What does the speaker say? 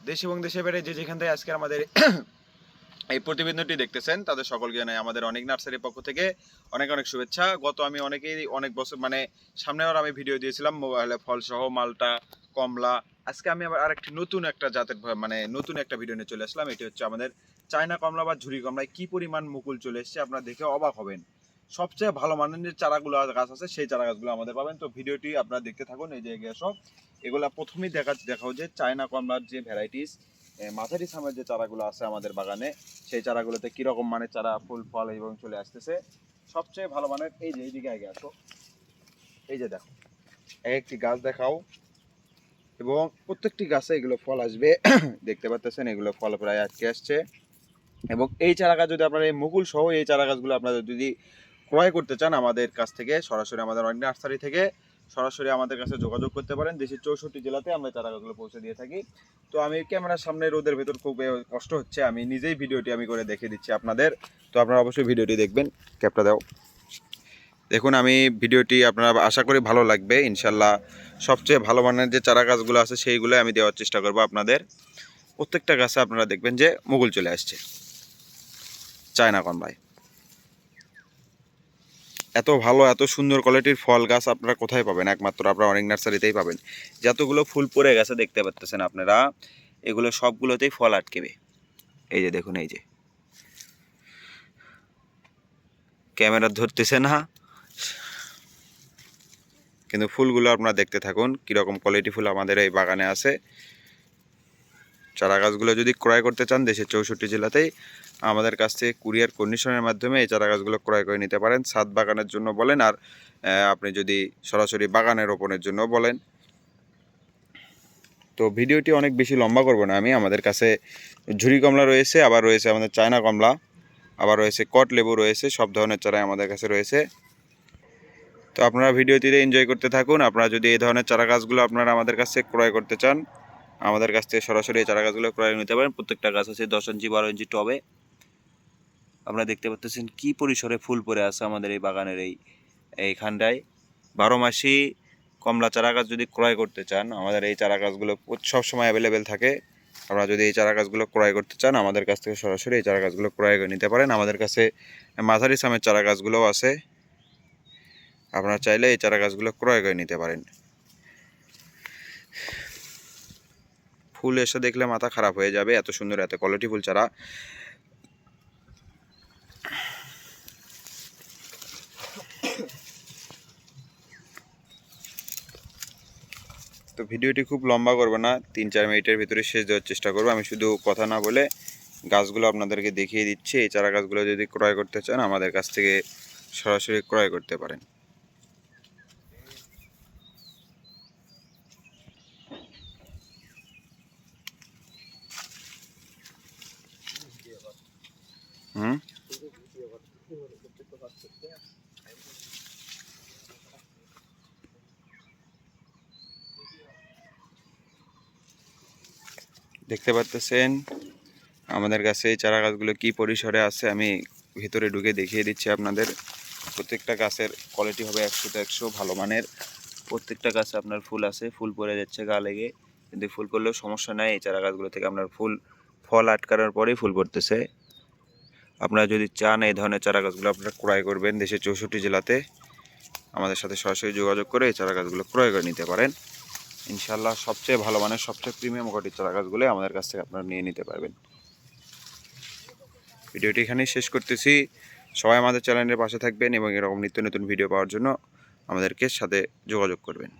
দেশ এবং দেশের বাইরে যে যেখান থেকে আজকে আমাদের এই প্রতিবেদনটি দেখতেছেন তাদের সকলকে জানাই আমাদের অনেক নার্সারির পক্ষ থেকে অনেক অনেক শুভেচ্ছা। গত আমি অনেক বছর মানে সামনেবার আমি ভিডিও দিয়েছিলাম মোবাইলে ফল সহ মালটা, কমলা। আজকে আমি আবার আরেকটি নতুন একটা জাতের মানে নতুন একটা ভিডিও নিয়ে চলে আসলাম। এটি হচ্ছে আমাদের চায়না কমলা বা ঝুরি কমলায় কি পরিমাণ মুকুল চলে এসেছে আপনারা দেখে অবাক হবেন। সবচেয়ে ভালো মানের যে চারাগুলো গাছ আছে সেই চারা গাছগুলো আমাদের পাবেন। তো ভিডিওটি আপনারা দেখতে থাকুন। এই যে এগিয়ে সব এগুলা প্রথমেই দেখাও যে চায়না কমলার যে ভ্যারাইটিস মাঝারি সামের যে চারাগুলো আছে আমাদের বাগানে, সেই চারাগুলোতে কিরকম মানের চারা ফুল ফল এবং চলে আসতেছে। সবচেয়ে ভালো মানের এই যে এইদিকে আগে আসো, এই যে দেখো একটি গাছ দেখাও এবং প্রত্যেকটি গাছে এগুলো ফল আসবে। দেখতে পাচ্ছেন এগুলো ফল প্রায় আটকে আসছে। এবং এই চারা গাছ যদি আপনারা এই মুকুল সহ এই চারা গাছগুলো আপনারা যদি ক্রয় করতে চান আমাদের কাছ থেকে সরাসরি আমাদের অনেক নার্সারি থেকে সরাসরি আমাদের কাছে যোগাযোগ করতে পারেন। দেশের 64 জেলাতে আমরা চারা গাছগুলো পৌঁছে দিয়ে থাকি। তো আমি ক্যামেরার সামনে রোদের ভেতর খুব কষ্ট হচ্ছে, আমি নিজেই ভিডিওটি আমি করে দেখিয়ে দিচ্ছি আপনাদের। তো আপনারা অবশ্যই ভিডিওটি দেখবেন। ক্যাপটা দাও। দেখুন আমি ভিডিওটি আপনারা আশা করি ভালো লাগবে ইনশাল্লাহ। সবচেয়ে ভালো মানের যে চারা গাছগুলো আছে সেইগুলো আমি দেওয়ার চেষ্টা করবো আপনাদের। প্রত্যেকটা গাছে আপনারা দেখবেন যে মুকুল চলে আসছে চায়না কমলায়। এত ভালো এত সুন্দর কোয়ালিটির ফল গাছ আপনারা কোথায় পাবেন? একমাত্র আপনারা অনেক নার্সারিতেই পাবেন। যতগুলো ফুল পড়ে গেছে দেখতে পাচ্ছেন আপনারা, এগুলো সবগুলোতেই ফল আটকেবে। এই যে দেখুন, এই যে ক্যামেরা ধরতেছে না, কিন্তু ফুলগুলো আপনারা দেখতে থাকুন কীরকম কোয়ালিটি ফুল আমাদের এই বাগানে আছে। চারা গাছগুলো যদি ক্রয় করতে চান দেশের 64 জেলাতেই আমাদের কাছ থেকে কুরিয়ার কন্ডিশনের মাধ্যমে এই চারা গাছগুলো ক্রয় করে নিতে পারেন। ছাদ বাগানের জন্য বলেন, আর আপনি যদি সরাসরি বাগানে রোপণের জন্য বলেন। তো ভিডিওটি অনেক বেশি লম্বা করব না আমি। আমাদের কাছে ঝুরি কমলা রয়েছে, আবার রয়েছে আমাদের চায়না কমলা, আবার রয়েছে কট লেবু রয়েছে, সব ধরনের চারাই আমাদের কাছে রয়েছে। তো আপনারা ভিডিওটিতে এনজয় করতে থাকুন। আপনারা যদি এই ধরনের চারা গাছগুলো আপনারা আমাদের কাছ থেকে ক্রয় করতে চান আমাদের কাছ থেকে সরাসরি এই চারা গাছগুলো ক্রয় নিতে পারেন। প্রত্যেকটা গাছ আছে 10 ইঞ্চি 12 ইঞ্চি টবে। আপনারা দেখতে পাচ্ছেন কি পরিসরে ফুল পড়ে আছে আমাদের এই বাগানের এইখানটায়। 12 মাসই কমলা চারা গাছ যদি ক্রয় করতে চান আমাদের এই চারা গাছগুলো সবসময় অ্যাভেলেবেল থাকে। আপনারা যদি এই চারা গাছগুলো ক্রয় করতে চান আমাদের কাছ থেকে সরাসরি এই চারা গাছগুলো ক্রয় করে নিতে পারেন। আমাদের কাছে মাঝারি সামের চারা গাছগুলোও আছে, আপনারা চাইলে এই চারা গাছগুলো ক্রয় করে নিতে পারেন। ফুল এসে দেখলে মাথা খারাপ হয়ে যাবে, এত সুন্দর এত কোয়ালিটি ফুল চারা। তো ভিডিওটি খুব লম্বা করবো না, 3-4 মিনিটের ভিতরে শেষ দেওয়ার চেষ্টা করবো। আমি শুধু কথা না বলে গাছগুলো আপনাদেরকে দেখিয়ে দিচ্ছি। এই চারা গাছগুলো যদি ক্রয় করতে চান আমাদের কাছ থেকে সরাসরি ক্রয় করতে পারেন। দেখতে পাচ্ছেন আমাদের কাছে এই চারা গাছগুলো কি পরিসরে আছে, আমি ভিতরে ঢুকে দেখিয়ে দিচ্ছি আপনাদের। প্রত্যেকটা গাছের কোয়ালিটি হবে 100তে 100 ভালো মানের। প্রত্যেকটা গাছে আপনার ফুল আছে, ফুল পড়ে যাচ্ছে গা লেগে, কিন্তু ফুল করলেও সমস্যা নাই। এই চারা গাছগুলো থেকে আপনার ফল আটকানোর পরেই ফুল পড়তেছে। আপনারা যদি চান এই ধরনের চারা গাছগুলো আপনারা ক্রয় করবেন দেশের 64 জেলাতে আমাদের সাথে সরাসরি যোগাযোগ করে এই চারা গাছগুলো ক্রয় করে নিতে পারেন। ইনশাল্লাহ সবচেয়ে ভালো মানের সবচেয়ে প্রিমিয়াম কোয়ালিটির চারা গাছগুলো আমাদের কাছ থেকে আপনারা নিয়ে নিতে পারবেন। ভিডিওটি এখানেই শেষ করতেছি। সবাই আমাদের চ্যানেলের পাশে থাকবেন এবং এরকম নিত্য নতুন ভিডিও পাওয়ার জন্য আমাদেরকে সাথে যোগাযোগ করবেন।